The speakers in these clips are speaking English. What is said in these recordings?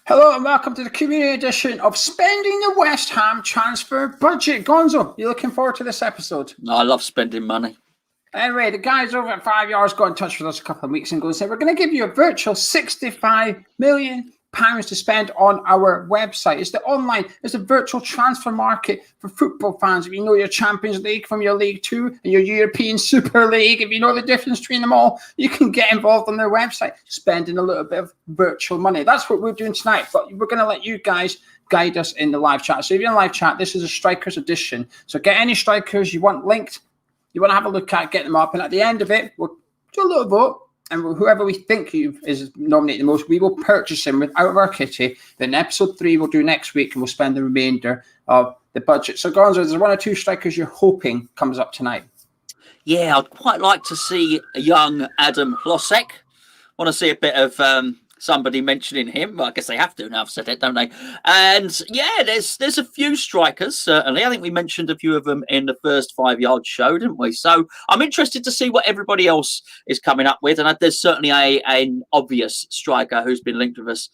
Hello and welcome to the community edition of Spending the West Ham Transfer Budget. Gonzo, you looking forward to this episode? I love spending money. Anyway, the guys over at 5 Yards got in touch with us a couple of weeks ago and said, we're going to give you a virtual £65 million to spend on our website. It's a virtual transfer market for football fans. If you know your Champions League from your League Two and your European Super League, if you know the difference between them all, you can get involved on their website, spending a little bit of virtual money. That's what we're doing tonight, but we're going to let you guys guide us in the live chat. So if you're in live chat, this is a strikers edition. So get any strikers you want linked, you want to have a look at, get them up, and at the end of it, we'll do a little vote. And whoever we think is nominated the most, we will purchase him out of our kitty. Then episode 3 we'll do next week, and we'll spend the remainder of the budget. So, Gonzo, there's one or two strikers you're hoping comes up tonight. Yeah, I'd quite like to see a young Adam Hlozek. Want to see a bit of somebody mentioning him. Well, I guess they have to now. I've said it, don't they? And yeah, there's a few strikers, certainly. I think we mentioned a few of them in the first 5 Yard show, didn't we? So I'm interested to see what everybody else is coming up with. And there's certainly an obvious striker who's been linked with us,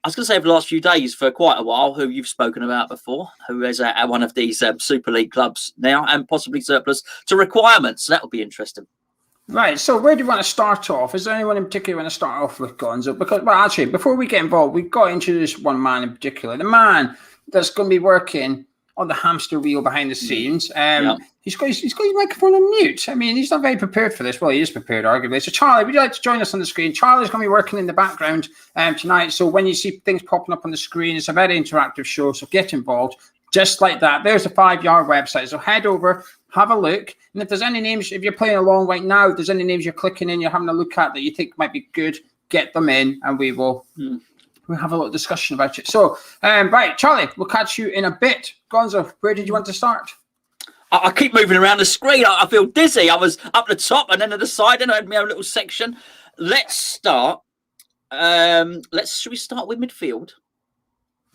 I was going to say over the last few days, for quite a while, who you've spoken about before, who is at one of these Super League clubs now and possibly surplus to requirements. So that'll be interesting. Right, so where do you want to start off? Is there anyone in particular you want to start off with, Gonzo? Because, well, actually, before we get involved, we've got to introduce one man in particular. The man that's going to be working on the hamster wheel behind the scenes. He's got his microphone on mute. I mean, he's not very prepared for this. Well, he is prepared, arguably. So, Charlie, would you like to join us on the screen? Charlie's going to be working in the background tonight. So when you see things popping up on the screen, it's a very interactive show, so get involved. Just like that. There's the 5 Yard website. So head over, have a look. And if there's any names, if you're playing along right now, if there's any names you're clicking in, you're having a look at that you think might be good, get them in and we'll have a little discussion about it. So, right, Charlie, we'll catch you in a bit. Gonzo, where did you want to start? I keep moving around the screen. I feel dizzy. I was up the top and then at the side and I had my own little section. Let's start. Should we start with midfield?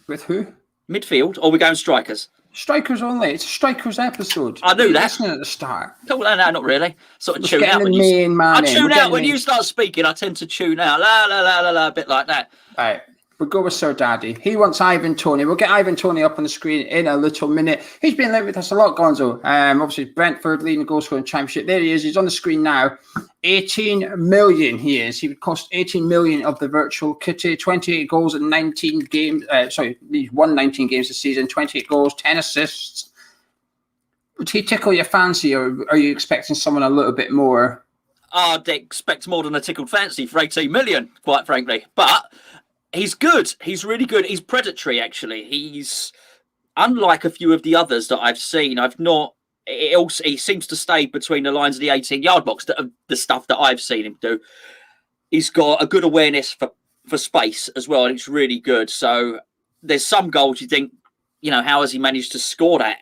With who? Midfield, or are we going strikers? Strikers only. It's a strikers episode. I knew that. Listening at the start. No, not really. Sort of Let's tune out when I tune out when you start speaking. I tend to tune out. La la la la la, a bit like that. All right. We'll go with Sir Daddy. He wants Ivan Toney. We'll get Ivan Toney up on the screen in a little minute. He's been linked with us a lot, Gonzo. Obviously, Brentford leading the goal scoring championship. There he is. He's on the screen now. 18 million he is. He would cost 18 million of the virtual kitty. 28 goals in 19 games. He's won 19 games this season. 28 goals, 10 assists. Would he tickle your fancy, or are you expecting someone a little bit more? I'd expect more than a tickled fancy for 18 million, quite frankly. But he's good. He's really good. He's predatory, actually. He's unlike a few of the others that I've seen. He seems to stay between the lines of the 18-yard box, the stuff that I've seen him do. He's got a good awareness for space as well, and it's really good. So there's some goals you think, how has he managed to score that?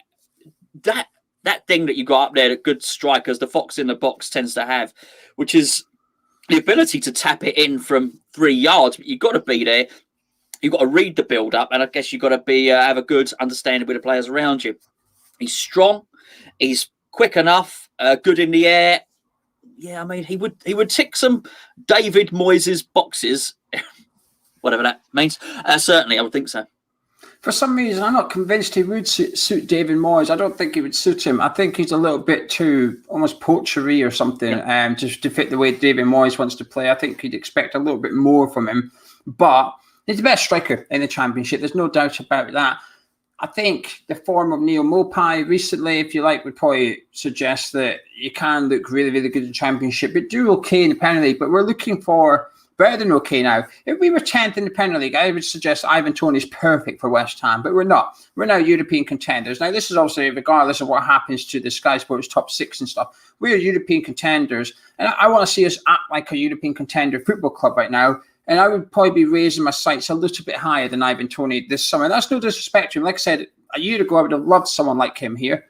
That thing that you got up there that good strikers, the fox in the box, tends to have, which is the ability to tap it in from 3 yards. But you've got to be there. You've got to read the build-up, and I guess you've got to have a good understanding with the players around you. He's strong. He's quick enough. Good in the air. Yeah, I mean, he would tick some David Moyes' boxes, whatever that means. Certainly, I would think so. For some reason, I'm not convinced he would suit David Moyes. I don't think he would suit him. I think he's a little bit too almost poachery or something, just to fit the way David Moyes wants to play. I think he'd expect a little bit more from him. But he's the best striker in the Championship. There's no doubt about that. I think the form of Neil Mopai recently, if you like, would probably suggest that you can look really, really good in the Championship, but do okay in the Premier League. But we're looking for better than okay now. If we were 10th in the Premier League, I would suggest Ivan Toney is perfect for West Ham, but we're not. We're now European contenders. Now, this is obviously regardless of what happens to the Sky Sports top 6 and stuff. We're European contenders, and I want to see us act like a European contender football club right now. And I would probably be raising my sights a little bit higher than Ivan Toney this summer. That's no disrespect to him. Like I said, a year ago, I would have loved someone like him here.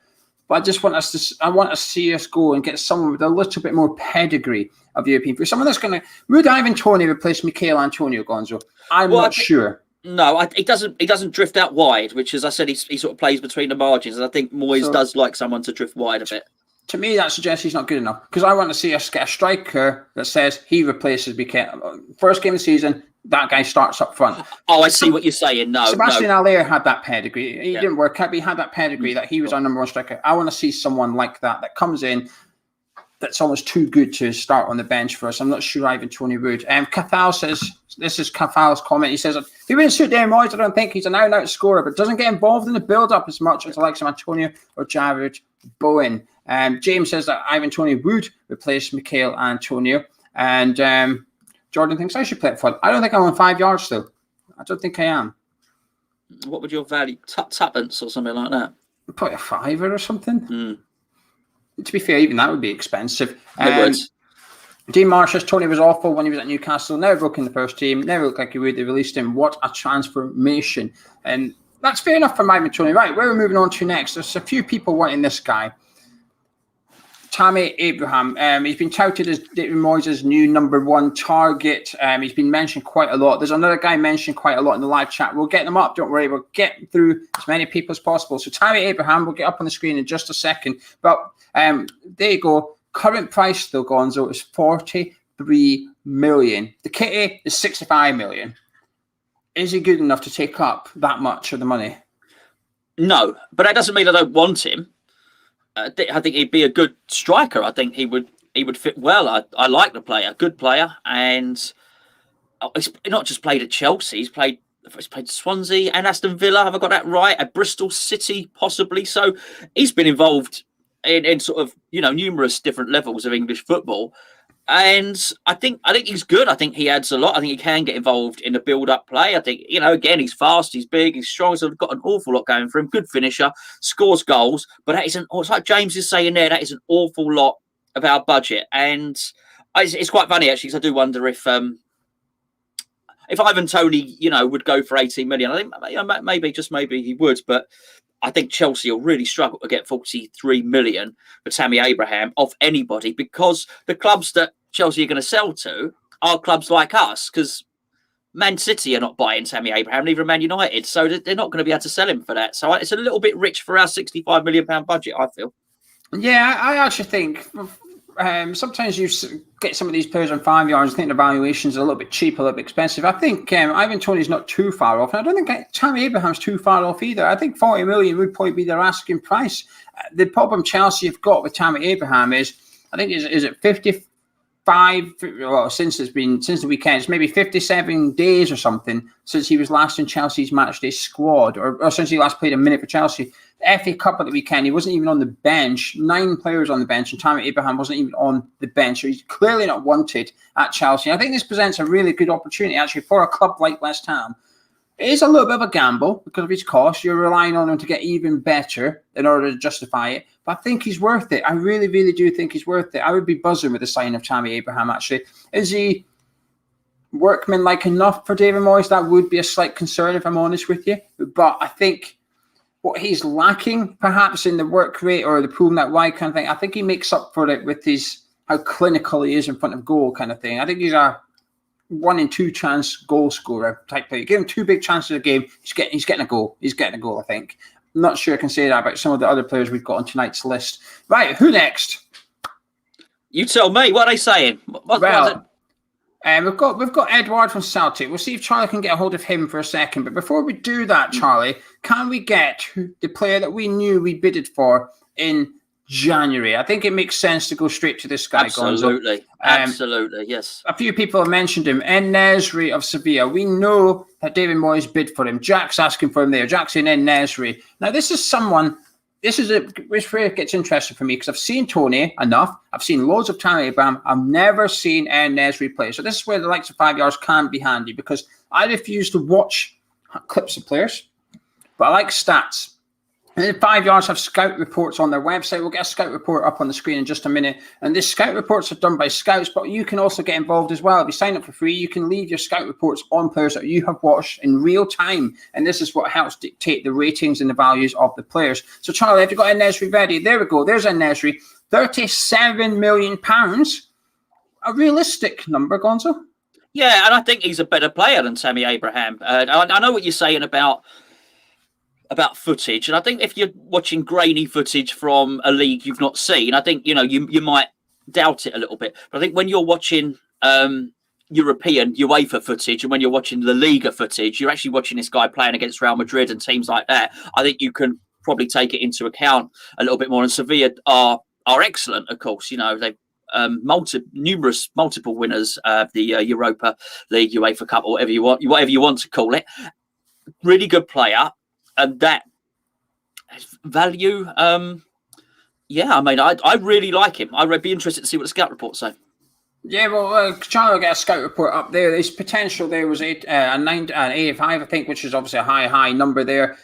But I just want I want to see us go and get someone with a little bit more pedigree of European football. Someone that's going to... Would Ivan Toney replace Michail Antonio, Gonzo? I'm not sure. No, he doesn't drift out wide, which, as I said, he sort of plays between the margins. And I think Moyes does like someone to drift wide a bit. To me, that suggests he's not good enough, because I want to see us get a striker that says he replaces Mikel. First game of the season, that guy starts up front. Oh, I see what you're saying. No, Sebastian Allaire had that pedigree. He Yeah. didn't work out, but he had that pedigree that he was our number one striker. I want to see someone like that comes in that's almost too good to start on the bench for us. I'm not sure Ivan Toney would. Cathal says, this is Cathal's comment. He says, if he wouldn't suit Daryl Moyes, I don't think he's an out-and-out scorer, but doesn't get involved in the build-up as much as the likes of Antonio or Jared Bowen. James says that Ivan Toney would replace Mikel Antonio. And Jordan thinks I should play up front. I don't think I'm on 5 yards still. I don't think I am. What would your value? Tuppence or something like that? Probably a fiver or something. Mm. To be fair, even that would be expensive. It would. Dean Marsh says Toney was awful when he was at Newcastle. Never broke in the first team. Never looked like he would. They released him. What a transformation. And that's fair enough for Ivan Toney. Right, where are we moving on to next? There's a few people wanting this guy. Tammy Abraham. He's been touted as David Moyes' new number one target. He's been mentioned quite a lot. There's another guy mentioned quite a lot in the live chat. We'll get them up. Don't worry. We'll get through as many people as possible. So Tammy Abraham, we'll get up on the screen in just a second. But there you go. Current price, though, Gonzo, is 43 million. The kitty is 65 million. Is he good enough to take up that much of the money? No, but that doesn't mean I don't want him. I think he'd be a good striker. I think he would fit well. I like the player, good player, and he's not just played at Chelsea. He's played Swansea and Aston Villa. Have I got that right? At Bristol City, possibly. So he's been involved in sort of numerous different levels of English football, and I think he's good. I think he adds a lot. I think he can get involved in the build-up play. I think again, he's fast, he's big, he's strong. So got an awful lot going for him. Good finisher, scores goals, but that isn't. It's like James is saying there. That is an awful lot of our budget, and it's quite funny actually, because I do wonder if Ivan Toney would go for 18 million. I think maybe he would, but I think Chelsea will really struggle to get 43 million for Tammy Abraham off anybody, because the clubs that Chelsea are going to sell to are clubs like us, because Man City are not buying Tammy Abraham, neither are Man United. So they're not going to be able to sell him for that. So it's a little bit rich for our £65 million budget, I feel. Yeah, I actually think sometimes you get some of these players on 5 yards. I think the valuations are a little bit cheap, a little bit expensive. I think Ivan Toney's not too far off. And I don't think Tammy Abraham's too far off either. I think 40 million would probably be their asking price. The problem Chelsea have got with Tammy Abraham is, I think, is it 55? Well, since the weekend, it's maybe 57 days or something since he was last in Chelsea's matchday squad, or since he last played a minute for Chelsea. The FA Cup at the weekend, he wasn't even on the bench. 9 players on the bench, and Tammy Abraham wasn't even on the bench. So he's clearly not wanted at Chelsea. I think this presents a really good opportunity actually for a club like West Ham. It is a little bit of a gamble because of his cost. You're relying on him to get even better in order to justify it. But I think he's worth it. I really, really do think he's worth it. I would be buzzing with the sign of Tammy Abraham, actually. Is he workmanlike enough for David Moyes? That would be a slight concern, if I'm honest with you. But I think what he's lacking, perhaps, in the work rate or the pulling that wide kind of thing, I think he makes up for it with how clinical he is in front of goal kind of thing. I think he's a 1 in 2 chance goal scorer type player. Give him 2 big chances a game, he's getting a goal. He's getting a goal, I think. I'm not sure I can say that about some of the other players we've got on tonight's list. Right, who next? You tell me. What are they saying? What is it? We've got Edouard from Celtic. We'll see if Charlie can get a hold of him for a second. But before we do that, Charlie, can we get the player that we knew we bidded for in January? I think it makes sense to go straight to this guy, Absolutely. Gonzo. Absolutely, yes. A few people have mentioned him. En-Nesyri of Sevilla. We know that David Moyes bid for him. Jack's asking for him there. Jack's in En-Nesyri. Now, this is where it gets interesting for me, because I've seen Toney enough. I've seen loads of Tammy Abraham. I've never seen En-Nesyri play. So this is where the likes of 5 yards can be handy, because I refuse to watch clips of players, but I like stats. And 5 yards have scout reports on their website. We'll get a scout report up on the screen in just a minute. And these scout reports are done by scouts, but you can also get involved as well. If you sign up for free, you can leave your scout reports on players that you have watched in real time. And this is what helps dictate the ratings and the values of the players. So, Charlie, have you got En-Nesyri ready? There we go. There's En-Nesyri. £37 million. A realistic number, Gonzo? Yeah, and I think he's a better player than Tammy Abraham. I know what you're saying about footage, and I think if you're watching grainy footage from a league you've not seen, I think you might doubt it a little bit. But I think when you're watching European UEFA footage, and when you're watching La Liga footage, you're actually watching this guy playing against Real Madrid and teams like that. I think you can probably take it into account a little bit more. And Sevilla are excellent, of course. You know, they've multiple winners of the Europa League, UEFA Cup, or whatever you want to call it. Really good player, and that value. Yeah, I mean, I really like him. I'd be interested to see what the scout reports say. Yeah, well, trying to get a scout report up there. His potential there was an 85, I think, which is obviously a high number there.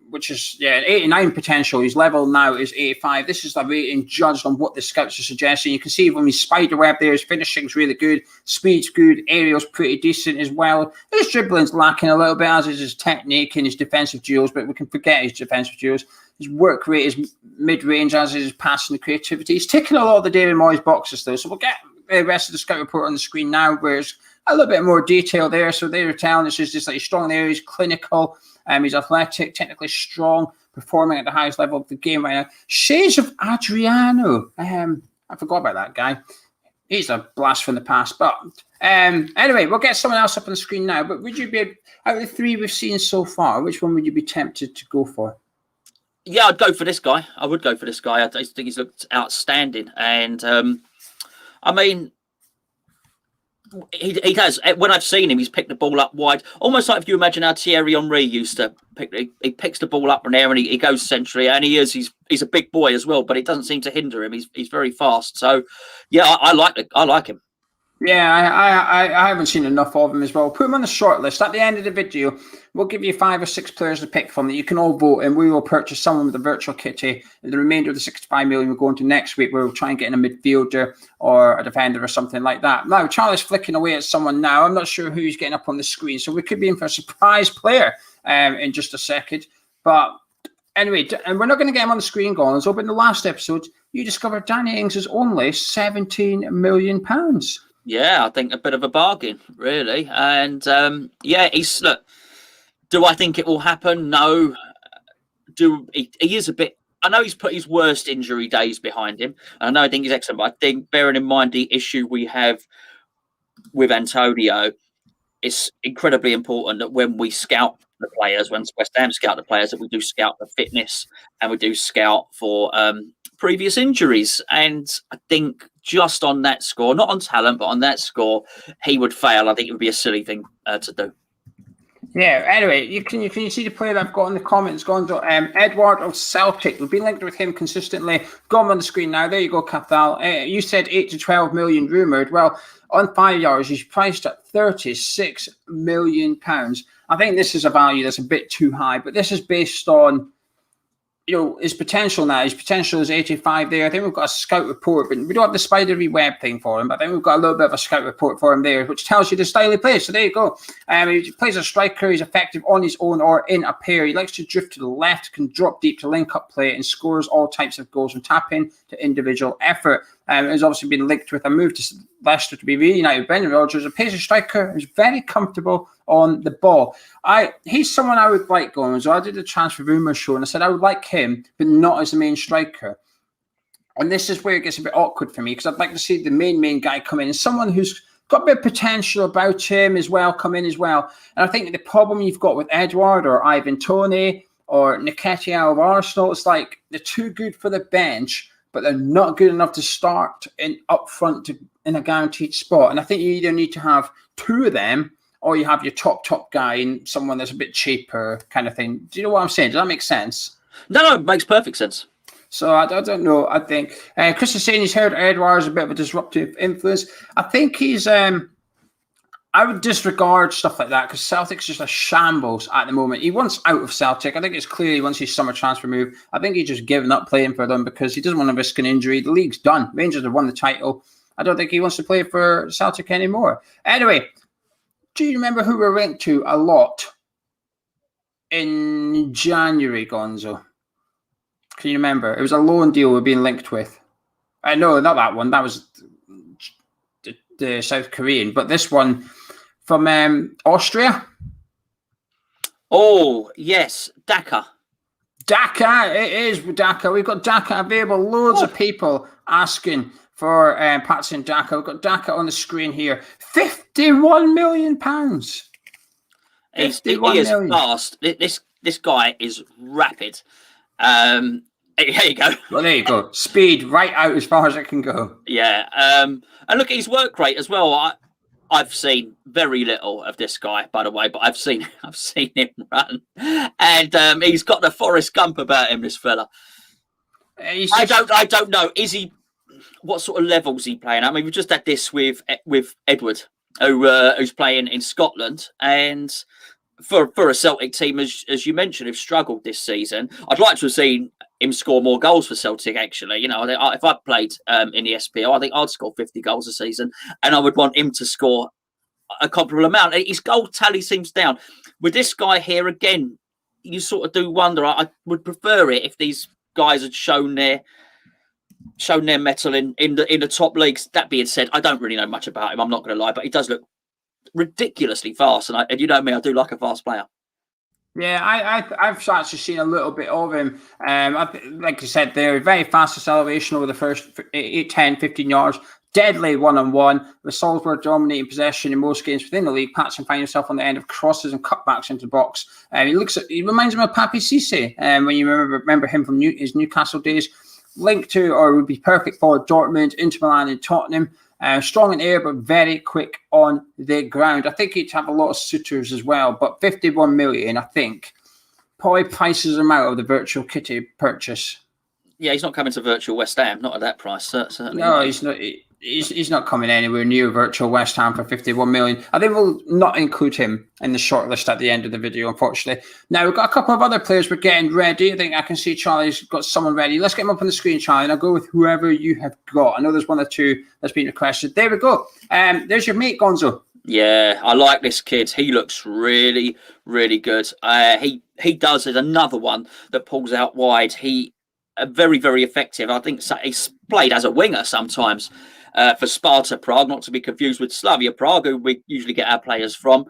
Which is an 89 potential. His level now is 85. This is the rating judged on what the scouts are suggesting. You can see from his spider web there, his finishing's really good, speed's good, aerial's pretty decent as well. His dribbling's lacking a little bit, as is his technique and his defensive duels, but we can forget his defensive duels. His work rate is mid-range, as is his passing and creativity. He's ticking a lot of the David Moyes boxes, though, so we'll get the rest of the scout report on the screen now, where there's a little bit more detail there. So they're telling us just like he's strong there, he's clinical, he's athletic, technically strong, performing at the highest level of the game right now. Shades of Adriano. I forgot about that guy. He's a blast from the past. But anyway, we'll get someone else up on the screen now. But would you be, out of the three we've seen so far, which one would you be tempted to go for? Yeah, I'd go for this guy. I would go for this guy. I think he's looked outstanding. And I mean, he has. When I've seen him, he's picked the ball up wide, almost like if you imagine how Thierry Henry used to pick. He picks the ball up in there and he goes centrally, and he's a big boy as well, but it doesn't seem to hinder him. He's very fast. So, yeah, I like him. Yeah, I haven't seen enough of him as well. Put him on the short list. At the end of the video, we'll give you 5 or 6 players to pick from that you can all vote, and we will purchase someone with a virtual kitty. And the remainder of the 65 million will go into next week, where we'll try and get in a midfielder or a defender or something like that. Now, Charlie's flicking away at someone now. I'm not sure who he's getting up on the screen, so we could be in for a surprise player in just a second. But anyway, and we're not going to get him on the screen, Gonzo, but in the last episode, you discovered Danny Ings is only £17 million. Yeah, I think a bit of a bargain, really. And look, do I think it will happen? No. He is a bit. I know he's put his worst injury days behind him. And I think he's excellent. But I think, bearing in mind the issue we have with Antonio, it's incredibly important that when we scout the players, when West Ham scout the players, that we do scout for fitness and we do scout for previous injuries. And I think just on that score, not on talent, but on that score, he would fail. I think it would be a silly thing to do. Yeah, anyway, can you see the player that I've got in the comments, Gonzo? Edouard of Celtic. We've been linked with him consistently. Got him on the screen now. There you go, Cathal. You said 8 to 12 million rumoured. Well, on 5 yards, he's priced at £36 million. I think this is a value that's a bit too high, but this is based on his potential now. His potential is 85 there. I think we've got a scout report, but we don't have the spidery web thing for him. But I think we've got a little bit of a scout report for him there, which tells you the style he plays. So there you go. He plays a striker. He's effective on his own or in a pair. He likes to drift to the left, can drop deep to link up play, and scores all types of goals from tapping to individual effort. Has obviously been linked with a move to Leicester to be reunited with Brendan Rodgers. A pacer striker who's very comfortable on the ball. He's someone I would like going. So I did the transfer rumour show and I said I would like him, but not as the main striker. And this is where it gets a bit awkward for me, because I'd like to see the main guy come in, and someone who's got a bit of potential about him as well come in as well. And I think the problem you've got with Edouard or Ivan Toney or Nketiah of Arsenal, it's like they're too good for the bench, but they're not good enough to start up front in a guaranteed spot. And I think you either need to have 2 of them, or you have your top guy and someone that's a bit cheaper kind of thing. Do you know what I'm saying? Does that make sense? No, it makes perfect sense. So I don't know. I think Chris is saying he's heard Edouard is a bit of a disruptive influence. I think he's... I would disregard stuff like that, because Celtic's just a shambles at the moment. He wants out of Celtic. I think it's clear he wants his summer transfer move. I think he's just given up playing for them because he doesn't want to risk an injury. The league's done. Rangers have won the title. I don't think he wants to play for Celtic anymore. Anyway, do you remember who we linked to a lot in January, Gonzo? Can you remember? It was a loan deal we're being linked with. No, not that one. That was the South Korean. But this one from Austria. Oh, yes. Daka. Daka. It is Daka. We've got Daka available. Loads of people asking for Patson Daka. We've got Daka on the screen here. £51 million. He is fast. This guy is rapid. There you go. Well, there you go. Speed right out as far as it can go. Yeah. And look at his work rate as well. I've seen very little of this guy, by the way, but I've seen him run, and he's got the Forrest Gump about him. This fella. I don't know. Is he? What sort of levels he playing? I mean, we've just had this with Edouard, who's playing in Scotland, and for a Celtic team, as you mentioned, have struggled this season. I'd like to have seen him score more goals for Celtic. Actually, you know, if I played in the SPL, I think I'd score 50 goals a season, and I would want him to score a comparable amount. His goal tally seems down. With this guy here again, you sort of do wonder. I would prefer it if these guys had shown their mettle in the top leagues. That being said, I don't really know much about him. I'm not going to lie, but he does look ridiculously fast, and you know me, I do like a fast player. Yeah, I've actually seen a little bit of him. Like you said, they're very fast acceleration over the first 8, 10, 15 yards. Deadly one-on-one, with Salzburg dominating possession in most games within the league. Patson finds himself on the end of crosses and cutbacks into the box. He reminds me of Papi Cisse when you remember him from his Newcastle days. Linked to, or would be perfect for Dortmund, Inter Milan, and Tottenham. Strong in air, but very quick on the ground. I think he'd have a lot of suitors as well, but 51 million, I think, probably prices him out of the virtual kitty purchase. Yeah, he's not coming to virtual West Ham, not at that price, certainly. No, he's not. He's not coming anywhere near virtual West Ham for 51 million. I think we'll not include him in the shortlist at the end of the video, unfortunately. Now, we've got a couple of other players we're getting ready. I think I can see Charlie's got someone ready. Let's get him up on the screen, Charlie, and I'll go with whoever you have got. I know there's one or two that's been requested. There we go. There's your mate, Gonzo. Yeah, I like this kid. He looks really, really good. He does. There's another one that pulls out wide. He very, very effective. I think he's played as a winger sometimes. For Sparta Prague, not to be confused with Slavia Prague, who we usually get our players from.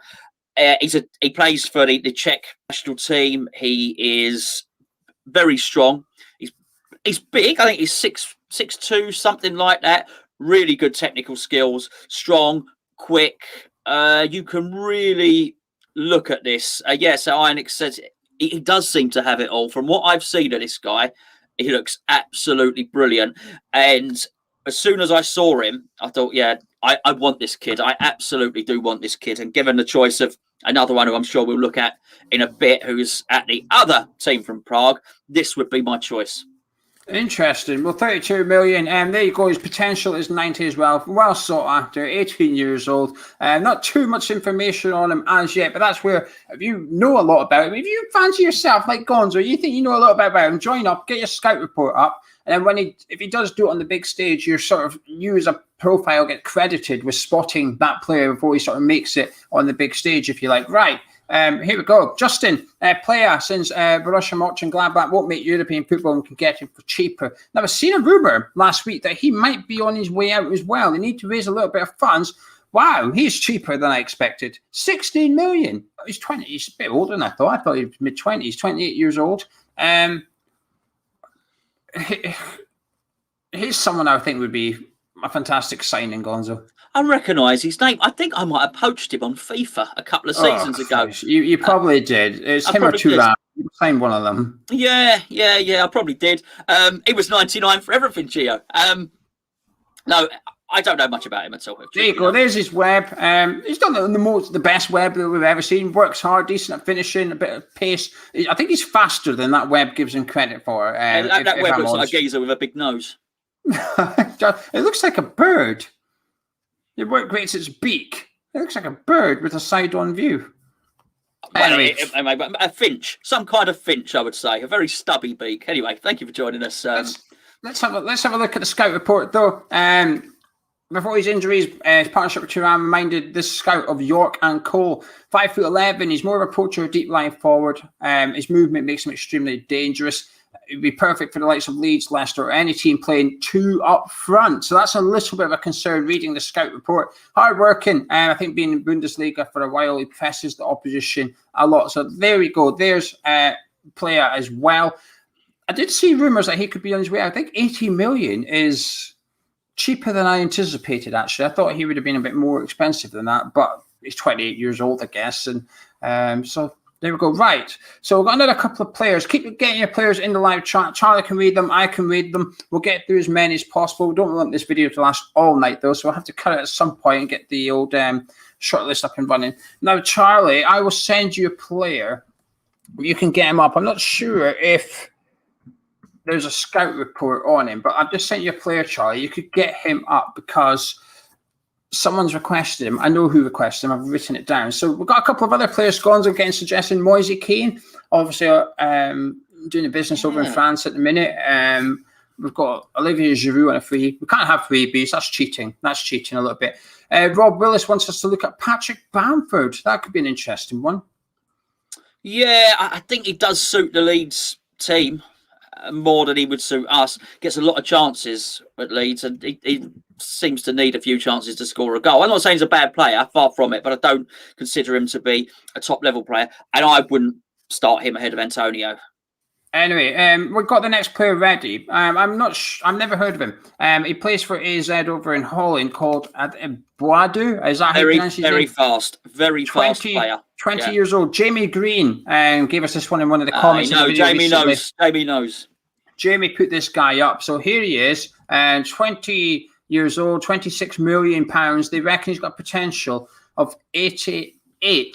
He plays for the Czech national team. He is very strong. He's big. I think he's 6'2", something like that. Really good technical skills. Strong, quick. You can really look at this. So Ionic says he does seem to have it all. From what I've seen of this guy, he looks absolutely brilliant. And as soon as I saw him, I thought, yeah, I want this kid. I absolutely do want this kid. And given the choice of another one who I'm sure we'll look at in a bit, who's at the other team from Prague, this would be my choice. Interesting. Well, 32 million. There you go. His potential is 90 as well. Well sought after, 18 years old. Not too much information on him as yet, but that's where, if you know a lot about him, if you fancy yourself like Gonzo, you think you know a lot about him, join up, get your scout report up. And then if he does do it on the big stage, you as a profile get credited with spotting that player before he sort of makes it on the big stage, if you like. Right. Here we go. Justin, player since Borussia Mönchengladbach won't make European football and can get him for cheaper. Now, I've seen a rumour last week that he might be on his way out as well. They need to raise a little bit of funds. Wow, he's cheaper than I expected. 16 million. He's 20. He's a bit older than I thought. I thought he was mid-20s, 28 years old. He's someone I think would be a fantastic signing, Gonzo. I recognise his name. I think I might have poached him on FIFA a couple of seasons ago. You probably did. It's him or Turan. You signed one of them. Yeah, I probably did. It was 99 for everything, Geo. No, I don't know much about him at all. There you go. There's his web. He's done the best web that we've ever seen. Works hard, decent at finishing, a bit of pace. I think he's faster than that web gives him credit for. That web looks like a geezer with a big nose. It looks like a bird. It work rates its beak. It looks like a bird with a side-on view. Anyway, a finch, some kind of finch, I would say, a very stubby beak. Anyway, thank you for joining us. Let's have a look at the scout report, though. Before his injuries, his partnership with Turan reminded this scout of York and Cole. 5'11", he's more of a poacher, deep line forward. His movement makes him extremely dangerous. It would be perfect for the likes of Leeds, Leicester, or any team playing two up front. So that's a little bit of a concern reading the scout report. Hard working, I think being in Bundesliga for a while, he presses the opposition a lot. So there we go. There's a player as well. I did see rumours that he could be on his way. I think 80 million is cheaper than I anticipated, actually. I thought he would have been a bit more expensive than that, but he's 28 years old, I guess. And so there we go. Right. So we've got another couple of players. Keep getting your players in the live chat. Charlie can read them. I can read them. We'll get through as many as possible. We don't want this video to last all night, though, so we'll have to cut it at some point and get the old shortlist up and running. Now, Charlie, I will send you a player. You can get him up. I'm not sure if there's a scout report on him, but I've just sent you a player, Charlie. You could get him up because someone's requested him. I know who requested him. I've written it down. So we've got a couple of other players. Gonzo getting suggestion. Moise Kean, obviously doing a business over in France at the minute. We've got Olivier Giroud on a free. We can't have freebies. That's cheating. That's cheating a little bit. Rob Willis wants us to look at Patrick Bamford. That could be an interesting one. Yeah, I think he does suit the Leeds team more than he would suit us. Gets a lot of chances at Leeds, and he seems to need a few chances to score a goal. I'm not saying he's a bad player, far from it, but I don't consider him to be a top-level player, and I wouldn't start him ahead of Antonio. Anyway, we've got the next player ready. I'm not. I've never heard of him. He plays for AZ over in Holland, called Edouard. Is that how you pronounce his name? Very fast player. 20 years old. Jamie Green gave us this one in one of the comments. Jamie knows. Jamie put this guy up. So here he is, 20 years old, £26 million. They reckon he's got potential of 88.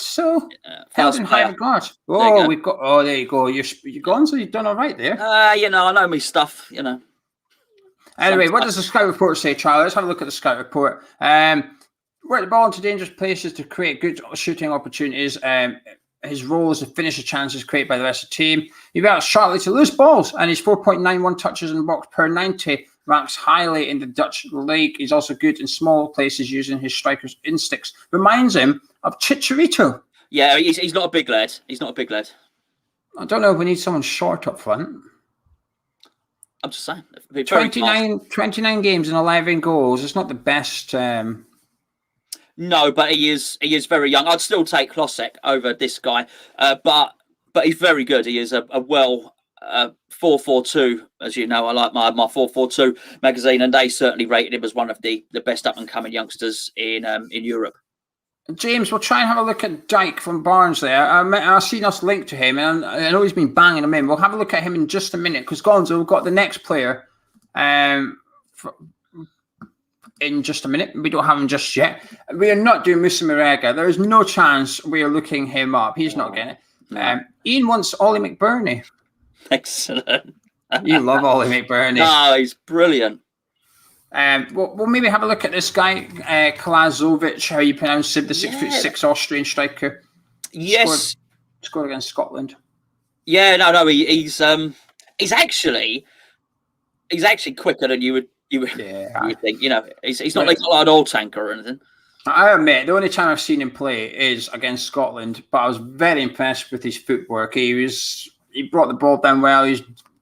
So held in high regard. Oh, we've got. Oh, there you go. You're gone. So you've done all right there. I know my stuff. Anyway, what does the scout report say, Charlie? Let's have a look at the scout report. Work the ball into dangerous places to create good shooting opportunities. His role is to finish the chances created by the rest of the team. He reacts sharply to loose balls, and his 4.91 touches in the box per 90 ranks highly in the Dutch league. He's also good in small places using his striker's instincts. Reminds him of Chicharito. Yeah, he's not a big lad. I don't know if we need someone short up front. I'm just saying. 29 games and 11 goals. It's not the best. No, but he is very young. I'd still take Hlozek over this guy, but he's very good. He is a well 442, as you know. I like my 442 magazine, and they certainly rated him as one of the best up and coming youngsters in Europe. James, we'll try and have a look at Dike from Barnes there. I've seen us linked to him, and I know he's been banging him in. We'll have a look at him in just a minute, because Gonzo, we've got the next player in just a minute. We don't have him just yet. We are not doing Musa Marega. There is no chance we are looking him up. He's not getting it. Ian wants Ollie McBurney. Excellent. You love Ollie McBurney. No, he's brilliant. We'll maybe have a look at this guy, Kalazovic, how you pronounce him, the 6'6" Austrian striker. Yes. Scored against Scotland. Yeah, no, he's actually quicker than you would think. He's not like an old tanker or anything. I admit, the only time I've seen him play is against Scotland, but I was very impressed with his footwork. He brought the ball down well. He's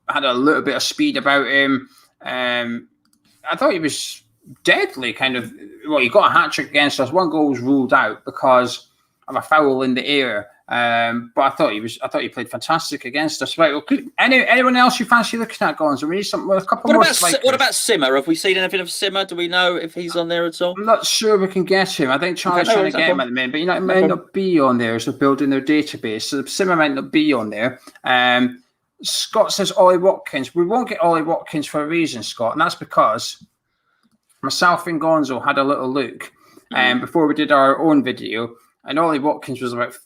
had a little bit of speed about him. I thought he was deadly, kind of. Well, he got a hat trick against us. One goal was ruled out because of a foul in the air. But I thought he played fantastic against us. Right. Well, anyone else you fancy looking at, Gonzo? We need a couple more strikers. What about Simmer? Have we seen anything of Simmer? Do we know if he's on there at all? I'm not sure we can get him. I think Charlie's trying to get him at the minute, but it might not be on there. So building their database, so Simmer might not be on there. Scott says Ollie Watkins. We won't get Ollie Watkins for a reason, Scott, and that's because myself and Gonzo had a little look before we did our own video, and Ollie Watkins was about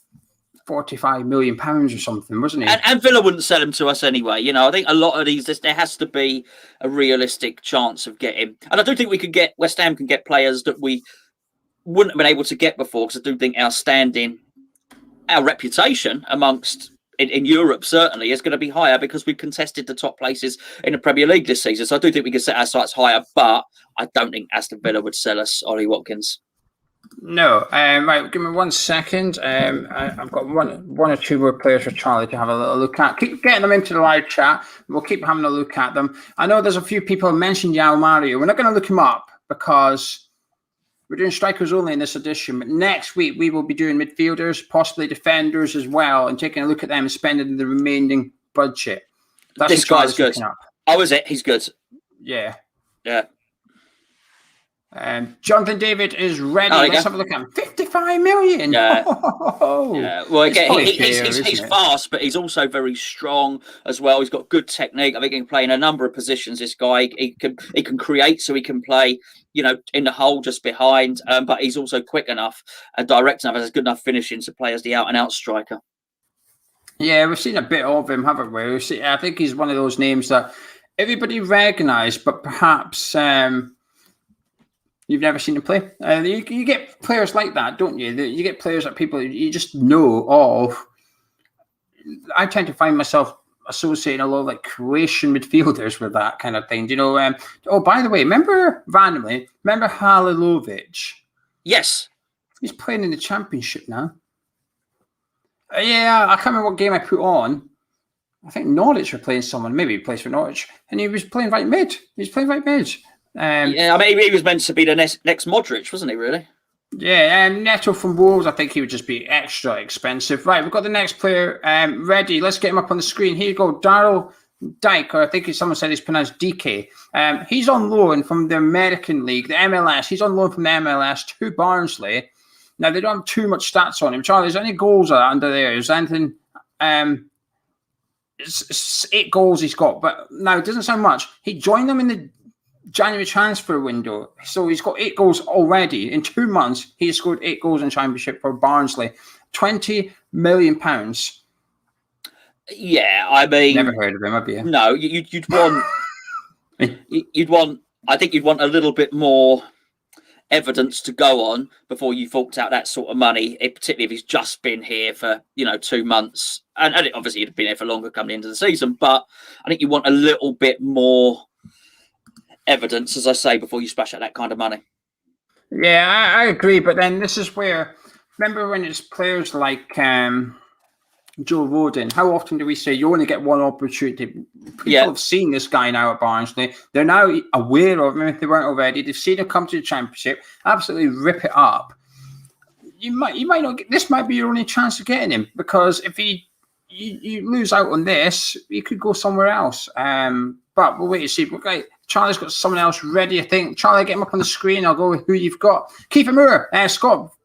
£45 million or something, wasn't he? And Villa wouldn't sell him to us anyway. I think a lot of these, there has to be a realistic chance of getting. And I do think West Ham can get players that we wouldn't have been able to get before, because I do think our reputation amongst in Europe certainly is going to be higher, because we've contested the top places in the Premier League this season. So I do think we can set our sights higher, but I don't think Aston Villa would sell us Ollie Watkins. No. Right, give me 1 second. I've got one or two more players for Charlie to have a little look at. Keep getting them into the live chat. We'll keep having a look at them. I know there's a few people who mentioned Yao Mario. We're not going to look him up because we're doing strikers only in this edition. But next week, we will be doing midfielders, possibly defenders as well, and taking a look at them and spending the remaining budget. This guy's good. Oh, is it? He's good. Yeah. Yeah. Jonathan David is ready. Let's have a look at him. 55 million. Yeah. Oh, yeah. Well, again, he's he's fast, but he's also very strong as well. He's got good technique. I think he can play in a number of positions. This guy, he can create, so he can play, in the hole just behind. But he's also quick enough and direct enough, has good enough finishing to play as the out and out striker. Yeah, we've seen a bit of him, haven't we? I think he's one of those names that everybody recognise, but perhaps you've never seen him play. You get players like that, don't you? You get players that people you just know of. I tend to find myself associating a lot of like Croatian midfielders with that kind of thing. Oh, by the way, remember Halilovic? Yes. He's playing in the Championship now. Yeah, I can't remember what game I put on. I think Norwich were playing someone. Maybe he plays for Norwich. And he was playing right mid. He was meant to be the next Modric, wasn't he, really? Yeah, Neto from Wolves, I think he would just be extra expensive. Right, we've got the next player ready. Let's get him up on the screen. Here you go, Daryl Dike, or I think someone said he's pronounced Dike. He's on loan from the American League, the MLS. He's on loan from the MLS to Barnsley. Now, they don't have too much stats on him. Charlie, is there any goals under there? Is there anything... It's 8 goals he's got, but now it doesn't sound much. He joined them in the January transfer window, so he's got 8 goals already. In 2 months, he scored 8 goals in Championship for Barnsley. £20 million. Yeah, I mean... Never heard of him, have you? No, you'd want... I think you'd want a little bit more evidence to go on before you forked out that sort of money, particularly if he's just been here for 2 months, and obviously he'd been here for longer coming into the season, but I think you want a little bit more evidence, as I say, before you splash out that kind of money. Yeah, I agree, but then this is where, remember when it's players like Joe Rodon, how often do we say you only get one opportunity? People have seen this guy now at Barnsley. They're now aware of him if they weren't already. They've seen him come to the Championship, absolutely rip it up. You might not get, this might be your only chance of getting him, because if you lose out on this, you could go somewhere else. But we'll wait and see. Okay, Charlie's got someone else ready, I think. Charlie, get him up on the screen. I'll go with who you've got. Kiefer Moore,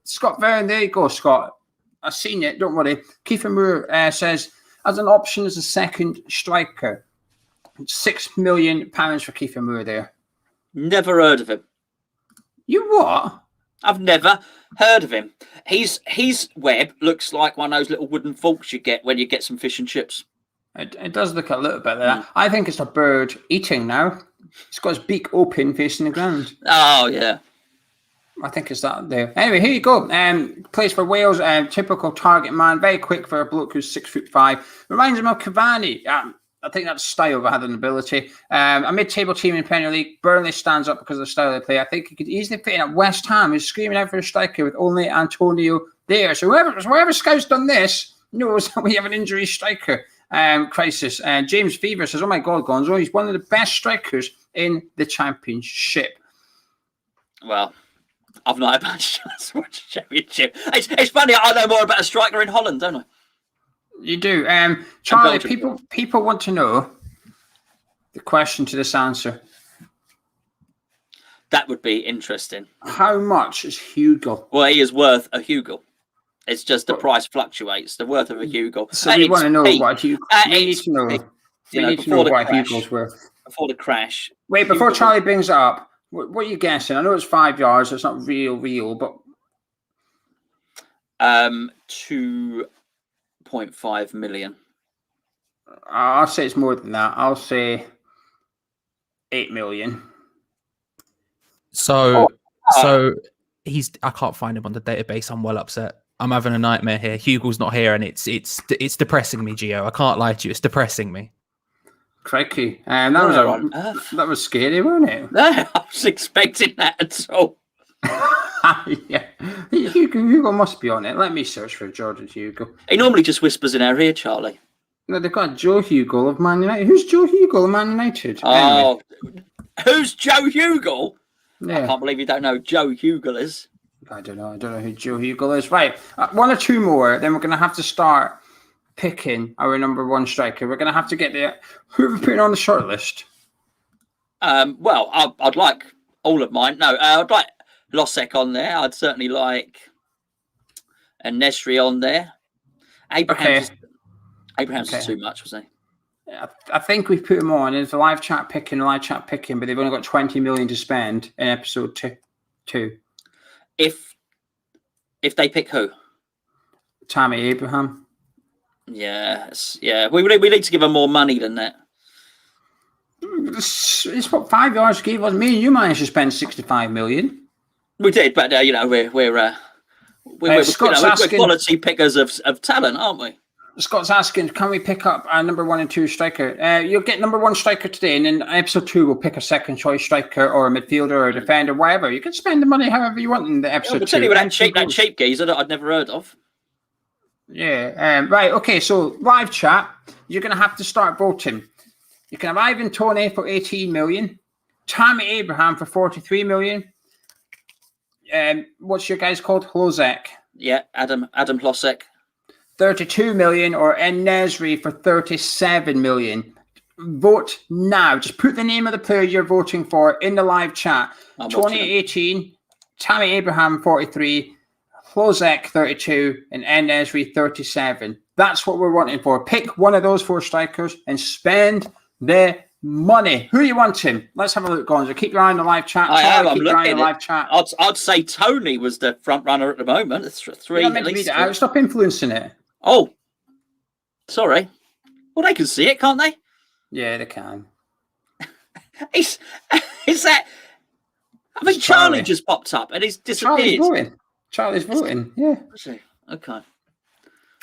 Scott Vernon. There you go, Scott. I've seen it, don't worry. Kiefer Moore says, as an option as a second striker, £6 million for Kiefer Moore there. Never heard of him. You what? I've never heard of him. His web looks like one of those little wooden forks you get when you get some fish and chips. It does look a little bit like that. I think it's a bird eating now. It's got its beak open facing the ground. Oh, yeah. I think it's that there. Anyway, here you go. Plays for Wales. Typical target man. Very quick for a bloke who's 6'5". Reminds him of Cavani. I think that's style rather than ability. A mid-table team in the Premier League. Burnley stands up because of the style they play. I think he could easily fit in at West Ham. He's screaming out for a striker with only Antonio there. So whoever scout's done this knows that we have an injury striker crisis. James Fever says, "Oh my God, Gonzo, he's one of the best strikers in the Championship." Well, I've not had much chance to watch the Championship. It's funny, I know more about a striker in Holland, don't I? You do. Charlie, people want to know the question to this answer. That would be interesting. How much is Hugo? Well, he is worth a Hugo. It's just the price fluctuates. The worth of a Hugo. So we want to know what Hugo. We need to know. We need to know what Hugo's worth before the crash. Wait, before Charlie brings it up, what are you guessing? I know it's 5 yards. So it's not real, but 2.5 million. I'll say it's more than that. I'll say 8 million. So he's. I can't find him on the database. I'm well upset. I'm having a nightmare here. Hugo's not here, and it's depressing me, Geo. I can't lie to you. It's depressing me. Crikey. That was scary, wasn't it? No, I was expecting that at all. Yeah. Hugo must be on it. Let me search for Jordan Hugo. He normally just whispers in our ear, Charlie. No, they've got Joe Hugo of Man United. Who's Joe Hugo of Man United? Oh, anyway. Who's Joe Hugo? Yeah. I can't believe you don't know who Joe Hugo is. I don't know who Joe Hugo is. Right, one or two more, then we're going to have to start picking our number one striker. We're going to have to get there. Who are we putting on the short list? Well, I'd like all of mine. No, I'd like Hlozek on there. I'd certainly like En-Nesyri on there. Abraham's too much, was he? I think we've put them on. It's a live chat picking, but they've only got 20 million to spend in episode two. If they pick who? Tammy Abraham. Yes, yeah. We need to give them more money than that. It's what 5 yards gave us. Me and you managed to spend 65 million. We did, but we're quality pickers of talent, aren't we? Scott's asking, can we pick up our number 1 and 2 striker? You'll get number 1 striker today, and in episode 2, we'll pick a second choice striker or a midfielder or a defender, whatever. You can spend the money however you want in the episode 2. Tell you that cheap geezer that I'd never heard of. Yeah. Right. Okay. So live chat, you're going to have to start voting. You can have Ivan Toney for 18 million, Tammy Abraham for 43 million. What's your guy's called? Hlozek. Yeah, Adam Hlozek. 32 million, or En-Nesyri for 37 million. Vote now. Just put the name of the player you're voting for in the live chat. Toney 18, Tammy Abraham 43, Hlozek 32, and En-Nesyri 37. That's what we're wanting for. Pick one of those 4 strikers and spend the money. Who are you wanting? Let's have a look, Gonzo. Keep your eye on the live chat. I'm looking at it. I'd say Toney was the front runner at the moment. It's 3. You're meant to read it out. Stop influencing it. Oh, sorry. Well, they can see it, can't they? Yeah, they can. Is that? I mean, Charlie just popped up and he's disappeared. Charlie's voting. Yeah. Okay.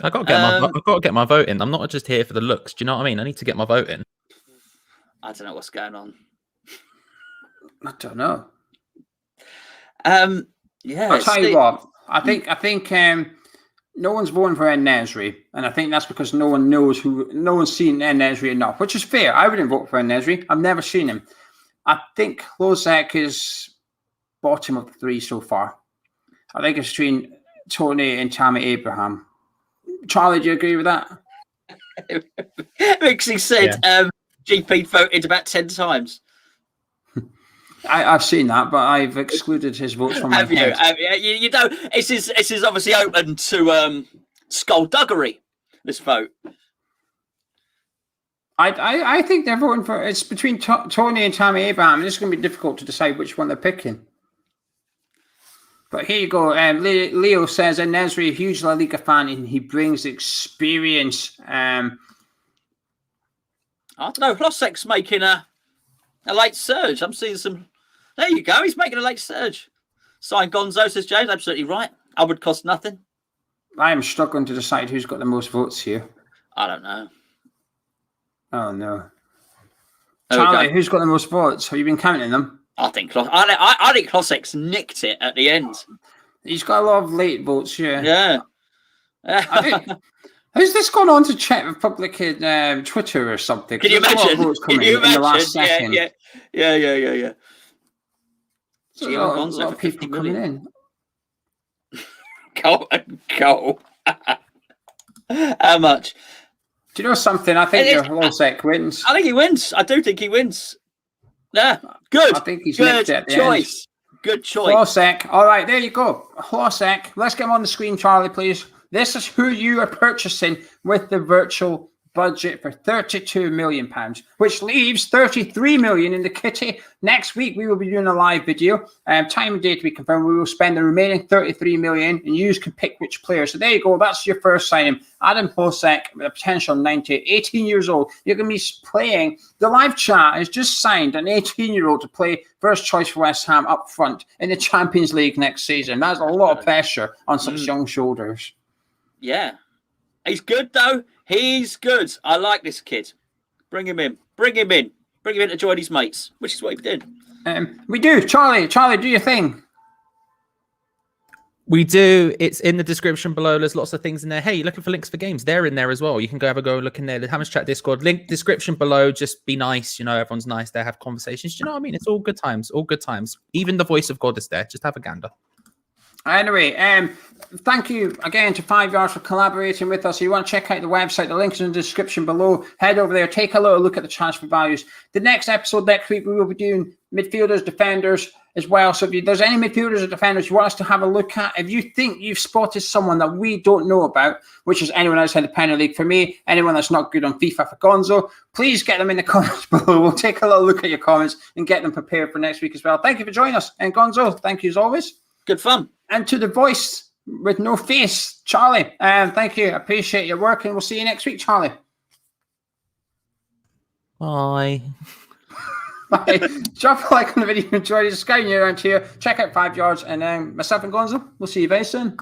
I got to get my vote in. I'm not just here for the looks. Do you know what I mean? I need to get my vote in. I don't know what's going on. I don't know. Yeah. I'll tell you what. I think no one's voting for En-Nesyri, and I think that's because no one's seen En-Nesyri enough, which is fair. I wouldn't vote for En-Nesyri. I've never seen him. I think Hlozek is bottom of the 3 so far. I think it's between Toney and Tammy Abraham. Charlie, do you agree with that? Mixie said GP voted about 10 times. I've seen that, but I've excluded his votes from my head. You know, this is obviously open to skullduggery, this vote. I think they're voting for... It's between Toney and Tammy Abraham. It's going to be difficult to decide which one they're picking. But here you go. Leo says, En-Nesyri, a huge La Liga fan, and he brings experience. I don't know. Hlozek's making a late surge. I'm seeing some... There you go. He's making a late surge. Sign Gonzo, says James. Absolutely right. I would cost nothing. I am struggling to decide who's got the most votes here. I don't know. Oh, no. Charlie, who's got the most votes? Have you been counting them? I think Hlozek's nicked it at the end. He's got a lot of late votes, yeah. Who's this gone on to check Republican Twitter or something? Can you imagine? In the last second. Yeah. Geo Gonzo, a lot of people coming in. Go. How much? Do you know something? I think your Hlozek wins. I think he wins. I do think he wins. Yeah, good. I think he's nicked it at the choice. End. Good choice. Hlozek. All right, there you go. Hlozek. Let's get him on the screen, Charlie, please. This is who you are purchasing with the virtual budget for £32 million, which leaves 33 million in the kitty. Next week, we will be doing a live video. Time and date to be confirmed. We will spend the remaining 33 million, and you can pick which player. So there you go. That's your first signing. Adam Hlozek, with a potential 18 years old. You're going to be playing. The live chat has just signed an 18-year-old to play first choice for West Ham up front in the Champions League next season. That's a lot of pressure on such young shoulders. Yeah. He's good, though. He's good. I like this kid. Bring him in. Bring him in to join his mates, which is what he did. We do. Charlie, do your thing. We do. It's in the description below. There's lots of things in there. Hey, you're looking for links for games? They're in there as well. You can go have a go look in there. The Hammers Chat Discord. Link description below. Just be nice. You know, everyone's nice there. Have conversations. Do you know what I mean? It's all good times. All good times. Even the voice of God is there. Just have a gander. Anyway, thank you again to 5 Yards for collaborating with us. If you want to check out the website, the link is in the description below. Head over there, take a little look at the transfer values. The next episode next week, we will be doing midfielders, defenders, as well. So if there's any midfielders or defenders you want us to have a look at, if you think you've spotted someone that we don't know about, which is anyone outside the Premier League for me, anyone that's not good on FIFA for Gonzo, please get them in the comments below. We'll take a little look at your comments and get them prepared for next week as well. Thank you for joining us. And Gonzo, thank you as always. Good fun. And to the voice with no face, Charlie, thank you. I appreciate your work, and we'll see you next week, Charlie. Bye. Bye. Drop a like on the video, enjoy, subscribe, you're around here. Check out 5 Yards, and myself and Gonzo, we'll see you very soon.